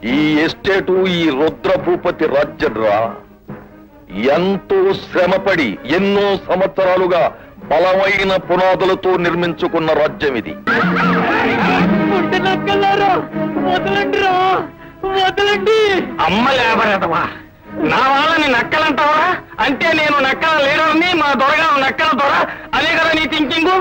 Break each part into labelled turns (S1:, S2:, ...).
S1: ఈ ఎస్టేటు ఈ రుద్రభూపతి రాజ్యంరా. ఎంతో శ్రమపడి ఎన్నో సంవత్సరాలుగా బలమైన పునాదులతో నిర్మించుకున్న రాజ్యం ఇది.
S2: అమ్మ లేబరేటవా, నా వాళ్ళని నక్కలంటావా? అంటే నేను నక్కల లేడని, మా దొరగా నక్కల దొర, అదే కదా నీ థింకింగు?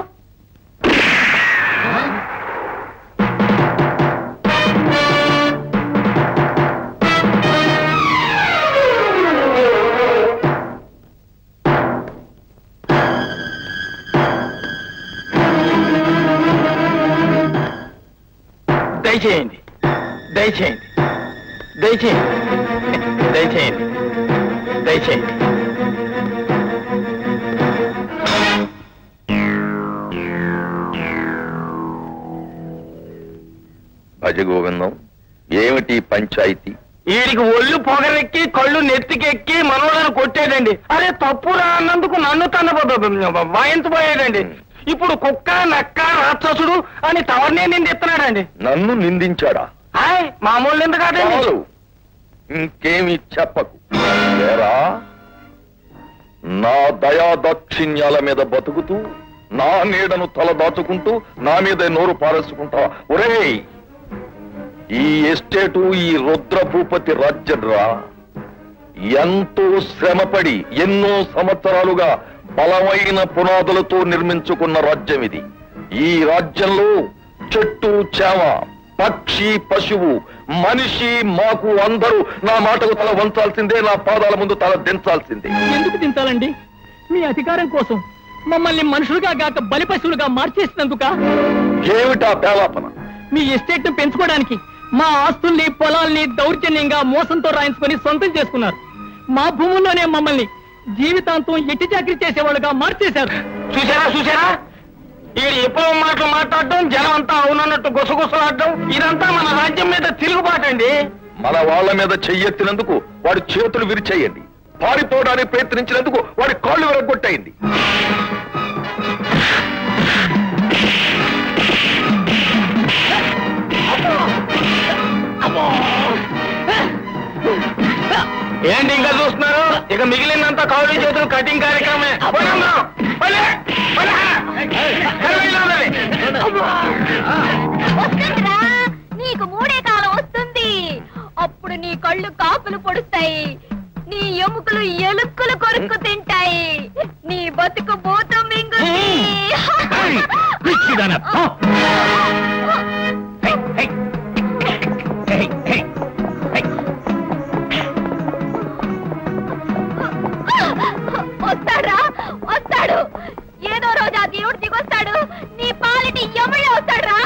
S2: దయచేయండి, దయచేయండి, దయచేయండి, దయచేయండి, దయచేయండి.
S1: భజగోవిందం, ఏమిటి పంచాయతీ?
S2: వీడికి ఒళ్ళు పొగరెక్కి కళ్ళు నెత్తికెక్కి మనోళ్ళని కొట్టేదండి. అరే తప్పురా అన్నందుకు నన్ను వాయించబోయేదండి. ఇప్పుడు కుక్క నక్క రాక్షసుడు అని తవర్నే నిందిస్తున్నాడండి.
S1: నన్ను నిందించాడా?
S2: మామూలు నింద కాదండి.
S1: ఇంకేమి చెప్పకు. లేరా, నా దయా దాక్షిణ్యాల మీద బతుకుతూ నా నీడను తల దాచుకుంటూ నా మీద నోరు పారేసుకుంటావా? ఒరేయ్, ఈ ఎస్టేటు ఈ రుద్రభూపతి రాజ్యంరా. ఎంతో శ్రమపడి ఎన్నో సంవత్సరాలుగా బలమైన పునాదులతో నిర్మించుకున్న రాజ్యం ఇది. ఈ రాజ్యంలో చెట్టు చేమ, పక్షి పశువు మనిషి మాకు అందరూ నా మాటకు తల వంచాల్సిందే, నా పాదాల ముందు తల దించాల్సిందే.
S3: ఎందుకు దించాలండి? మీ అధికారం కోసం మమ్మల్ని మనుషులుగా గాక బలి పశువులుగా మార్చేసినందుక?
S1: ఏమిటా పేలాపన?
S3: మీ ఎస్టేట్ ను పెంచుకోవడానికి మా ఆస్తుల్ని పొలాల్ని దౌర్జన్యంగా మోసంతో రాయించుకొని సొంతం చేసుకున్నారు. మా భూముల్లోనే మమ్మల్ని జీవితాంతం ఎట్టి చాకరీ చేసేవాళ్ళుగా మార్చేశారు.
S2: చూసారా చూసారా, ఈ ఎప్పుడో మాటలు మాట్లాడడం, జనం అంతా అవునన్నట్టు గుసగుసలాడడం, ఇదంతా మన రాజ్యం మీద తిరుగుబాటండి.
S1: మన వాళ్ళ మీద చెయ్యెత్తినందుకు వాడి చేతులు విరిచేయండి. పారిపోవడానికి ప్రయత్నించినందుకు వాడి కాళ్ళు విరగొట్టేయండి.
S2: ఏంటి ఇంకా చూస్తున్నారు? ఇక మిగిలినంత కాళ్ళు చేతులు కటింగ్ కార్యక్రమే.
S4: నీకు మూడే కాలం వస్తుంది. అప్పుడు నీ కళ్ళు కాపులు పొడుస్తాయి, నీ ఎముకలు ఎలుకలు కొరుక్కు తింటాయి, నీ బతుకు భూతం మింగుతుంది. వస్తాడా? వస్తాడు. ఏదో రోజు ఆ దేవుడు దిగొస్తాడు. నీ పాలిటి యముడే వస్తాడురా.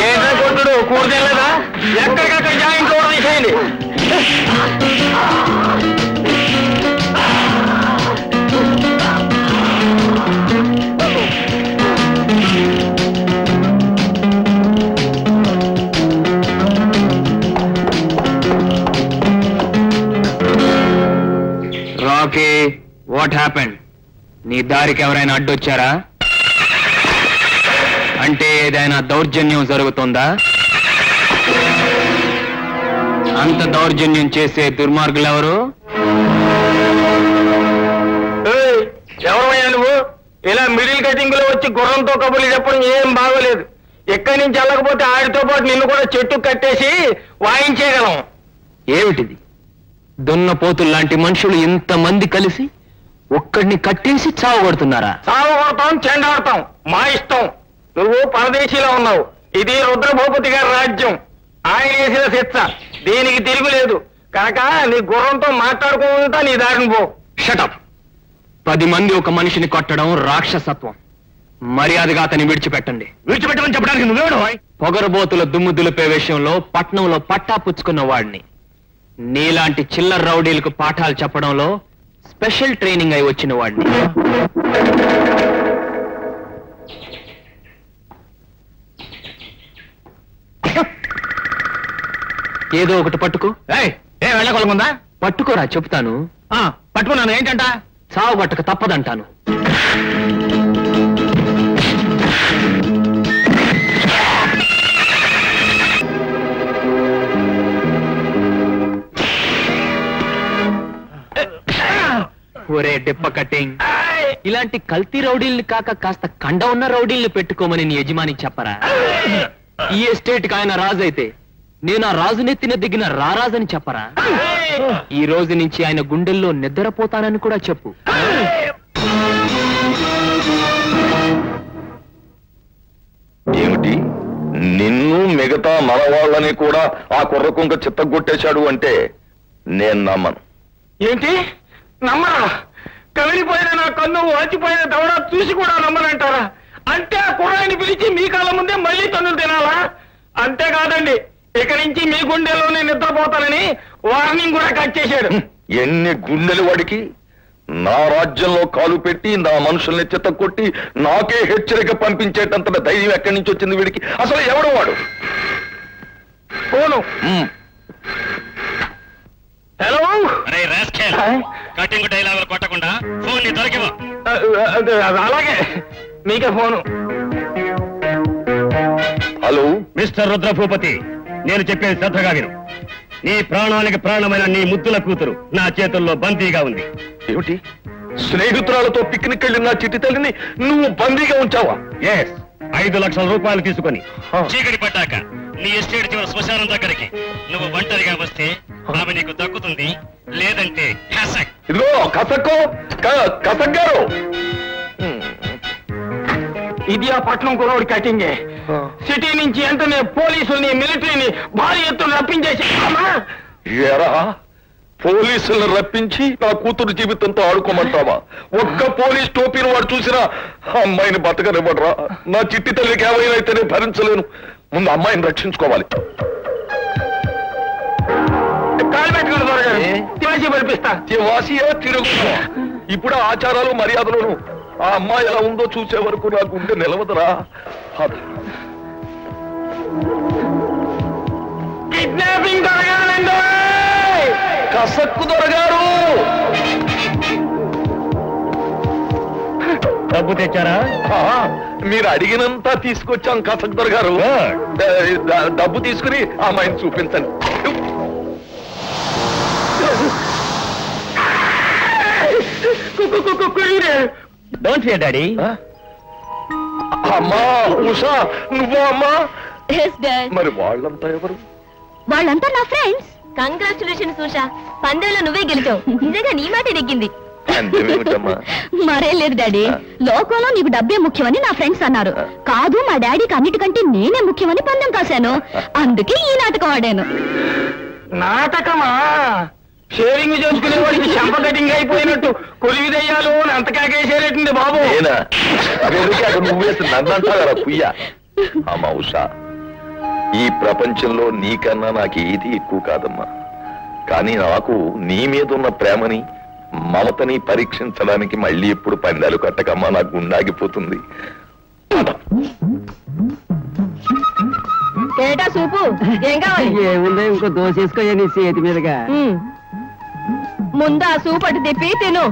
S2: ఏంటో కొట్టుడు కూడదేలేదా? ఎక్కడికక్కడ జాయింట్ ఓవర్ తీసేయండి.
S5: Rocky, what happened? నీ దారికి ఎవరైనా అడ్డొచ్చారా? అంటే ఏదైనా దౌర్జన్యం జరుగుతుందా? అంత దౌర్జన్యం చేసే దుర్మార్గులు ఎవరు?
S2: ఎవరయ్యా నువ్వు? ఇలా మిడిల్ కటింగ్ లో వచ్చి గుర్రంతో కబుర్లు చెప్పడం ఏం బాగోలేదు. ఎక్కడి నుంచి వెళ్ళకపోతే ఆడితో పాటు నిన్ను కూడా చెట్టు కట్టేసి వాయించేయగలం.
S5: ఏమిటిది? దున్నపోతుల్లాంటి మనుషులు ఇంతమంది కలిసి ఒక్కడిని కట్టేసి చావగొడుతున్నారా?
S2: చావగొడతాం, చెండాడతాం, మా ఇష్టం. నువ్వు పరదేశీలో ఉన్నావు. ఇది రుద్రభూపతి గారి రాజ్యం. ఆయన వేసిన శిక్ష, దీనికి తిరుగులేదు. కనుక నీ గుర్రంతో మాట్లాడుకుంటా నీ దారిని పో.
S5: షటప్! 10 మంది ఒక మనిషిని కొట్టడం రాక్షసత్వం. మర్యాదగా అతన్ని విడిచిపెట్టండి.
S2: విడిచిపెట్టమని చెప్పడానికి నువ్వేడు?
S5: పొగరబోతుల దుమ్ము దులిపే విషయంలో పట్నంలో పట్టా పుచ్చుకున్న వాడిని. నీలాంటి చిల్లర రౌడీలకు పాఠాలు చెప్పడంలో స్పెషల్ ట్రైనింగ్ అయి వచ్చిన వాడిని. ఏదో ఒకటి పట్టుకో.
S2: వెళ్ళకొలకుందా?
S5: పట్టుకోరా, చెప్తాను.
S2: పట్టుకున్నాను. ఏంటంట?
S5: చావు పట్టక తప్పదంటాను. ఒరే డిప్ప కట్టింగ్, ఇలాంటి కల్తీ రౌడీల్ని కాక కాస్త కండ ఉన్న రౌడీల్ని పెట్టుకోమని నీ యజమాని చెప్పరా? ఈ ఎస్టేట్ కి ఆయన రాజు అయితే నేను ఆ రాజు నెత్తిన దిగిన రారాజని చెప్పరా? ఈ రోజు నుంచి ఆయన గుండెల్లో నిద్రపోతానని కూడా చెప్పు.
S1: ఏమిటి, నిన్ను మిగతా మనవాళ్ళని కూడా ఆ కుర్రకుంక చిత్తగొట్టేశాడు అంటే నేను నమ్మను.
S2: ఏంటి నమ్మరా? కమిలిపోయిన నా కన్ను వాచిపోయిన దవడ చూసి కూడా నమ్మనంటారా? అంటే ఆ కుర్రాయిని పిలిచి మీ కాళ్ళ ముందే మళ్ళీ తన్నులు తినాలా? అంతేకాదండి, ఇక నుంచి మీ గుండెల్లోనే నిద్రపోతానని వార్నింగ్ కూడా కట్ చేశాడు.
S1: ఎన్ని గుండెలు వాడికి! నా రాజ్యంలో కాలు పెట్టి నా మనుషుల్ని చిత్తకొట్టి నాకే హెచ్చరిక పంపించేటంత ధైర్యం ఎక్కడి నుంచి వచ్చింది వీడికి? అసలు ఎవడు వాడు?
S2: ఫోను. హలో,
S6: కటింగ్ డైలాగులు కొట్టకుండా ఫోన్ ని దొరికివా?
S2: అలాగే మీకే ఫోను.
S1: హలో
S6: మిస్టర్ రుద్రభూపతి, నేను చెప్పేది శ్రద్ధగా విను. నీ ప్రాణానికి ప్రాణమైన నీ ముద్దుల కూతురు నా చేతుల్లో బందీగా ఉంది.
S1: ఏమిటి, స్నేహితురాలతో పిక్నిక్ వెళ్ళిన నా చిట్టి తల్లిని నువ్వు బందీగా ఉంచావా?
S6: ఎస్, 5 లక్షల రూపాయలు తీసుకొని
S1: ఆ.
S6: చీకటి పడ్డాక నీ ఎస్టేట్ చివరి శ్మశానం దగ్గరికి నువ్వు ఒంటరిగా వస్తే ఆమె నీకు దక్కుతుంది, లేదంటే హసక్.
S1: ఇదిగో కసక్కు కసక్ గారు,
S2: ఇది ఆ పట్నం కురవుడి కటింగే. సిటీ నుంచి వెంటనే పోలీసుల్ని మిలిటరీని భారీ ఎత్తున రప్పించేసి
S1: ఎరా పోలీసులను రప్పించి నా కూతురు జీవితంతో ఆడుకోమంటావా? ఒక్క పోలీస్ టోపీని వాడు చూసినా అమ్మాయిని బతకనివ్వడరా? నా చిట్టి తల్లికి ఏమైనా అయితేనే భరించలేను. ముందు అమ్మాయిని రక్షించుకోవాలి.
S2: కాలు పెట్టుకుని త్వరగా
S1: ఏ?
S2: తివాసి పరిపిస్తా.
S1: వాసియా తిరుగు. ఇప్పుడు ఆచారాలు మర్యాదలను ఆ అమ్మాయి ఎలా ఉందో చూసే వరకు నా గుండె నిలవదురా.
S2: కిడ్నాపింగ్ జరగాలండి.
S1: కసక్కు దొరగారు,
S6: డబ్బు తెచ్చారా?
S1: మీరు అడిగినంత తీసుకొచ్చాం కసక్ దొరగారు. డబ్బు తీసుకుని ఆ అమ్మాయిని చూపించండి.
S6: Don't fear daddy.
S1: అమ్మా ఉషా, నువ్వా అమ్మా?
S4: Yes, Dad.
S1: మరి వాళ్ళంతా ఎవరు?
S4: వాళ్ళంతా నా ఫ్రెండ్స్. కంగ్రాచులేషన్స్ ఉషా, పందెంలో నువ్వే గెలిచావు. నిజంగా నీ మాట నెగ్గింది.
S1: అంతేమిటమ్మా?
S7: మరేం లేదు డాడీ, లోకంలో నీకు డబ్బే ముఖ్యమని నా ఫ్రెండ్స్ అన్నారు. కాదు, మా డాడీకి అన్నిటికంటే నేనే ముఖ్యమని పందెం కాశాను. అందుకే ఈ నాటకం ఆడాను.
S2: నాటకమా? షేరింగ్ చేసుకునే వాడికి చెంప కటింగ్ అయిపోయినట్టు కొలివి దయ్యాలు అంత కాకేసేటండి బాబు.
S1: నేనా? నువ్వేసి నన్నంటారా పుయ్య? అమ్మా ఉషా, ఈ ప్రపంచంలో నీకన్నా నాకు ఏది ఎక్కువ కాదమ్మా. కానీ నాకు నీ మీద ఉన్న ప్రేమని మమతని పరీక్షించడానికి మళ్ళీ ఎప్పుడు పందాలు కట్టకమ్మా, నాకు గుండాగిపోతుంది.
S7: ఏటా సూపు ఏం కావాలి?
S3: ఏముంది, ఇంకో దోశ వేసుకో నీ చేతి మీదుగా.
S7: ముందు ఆ సూప్ అటు తిప్పి తిను.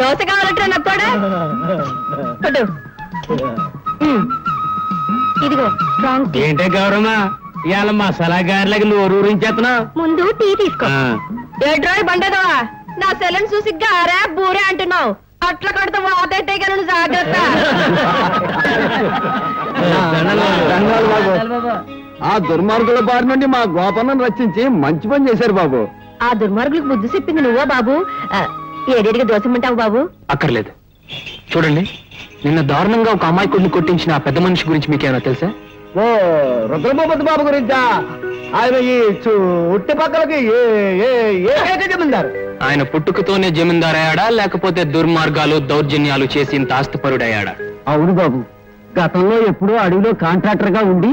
S7: దోశ కావాలంటే నప్పుడా పట్టు. ఇదిగో స్ట్రాంగ్ టీ.
S3: ఏంటే గౌరమ్మా, ఇవాళ మసాలా గారెలకి నోరు ఊరించేస్తున్నావు.
S7: ముందు టీ తీసుకో. ఏడ్రాయ్ బండదవా, నా సెలన్ చూసి గారా బూరే అంటున్నావు. అట్లా కడితే వాతట్టే కదా, జాగ్రత్త.
S3: ఆ దుర్మార్గుల బారి నుండి మా గోపన్నం రక్షించి మంచి పని చేశారు బాబు.
S7: ఆ దుర్మార్గులకు బుద్ధి చెప్పింది నువ్వా బాబు? ఏడేడిగా దోసమంటావు బాబు?
S5: అక్కర్లేదు. చూడండి, నిన్న దారుణంగా ఒక అమాయకుడిని కొట్టించిన ఆ పెద్ద మనిషి గురించి మీకేమైనా తెలుసా?
S3: ఓ రుద్రభూపతి బాబు గురించా? ఆయన ఈ ఉట్టి పక్కలకి ఏకైక జమీందారు.
S5: ఆయన పుట్టుకతోనే జమీందారయ్యాడా, లేకపోతే దుర్మార్గాలు దౌర్జన్యాలు చేసి ఇంత ఆస్తిపరుడయ్యాడా?
S3: అవును బాబు, గతంలో ఎప్పుడో అడవిలో కాంట్రాక్టర్ గా ఉండి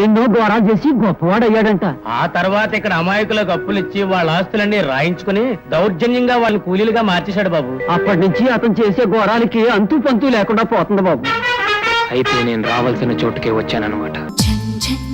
S3: ఎన్నో ఘోరాలు చేసి గొప్పవాడయ్యాడంట. ఆ తర్వాత ఇక్కడ అమాయకులకు అప్పులిచ్చి వాళ్ళ ఆస్తులన్నీ రాయించుకుని దౌర్జన్యంగా వాళ్ళని కూలీలుగా మార్చేశాడు బాబు. అప్పటి నుంచి అతను చేసే ఘోరాలకి అంతు పంతు లేకుండా పోతుంది బాబు.
S5: అయితే నేను రావాల్సిన చోటుకే వచ్చానన్నమాట.
S7: ఝన్ ఝన్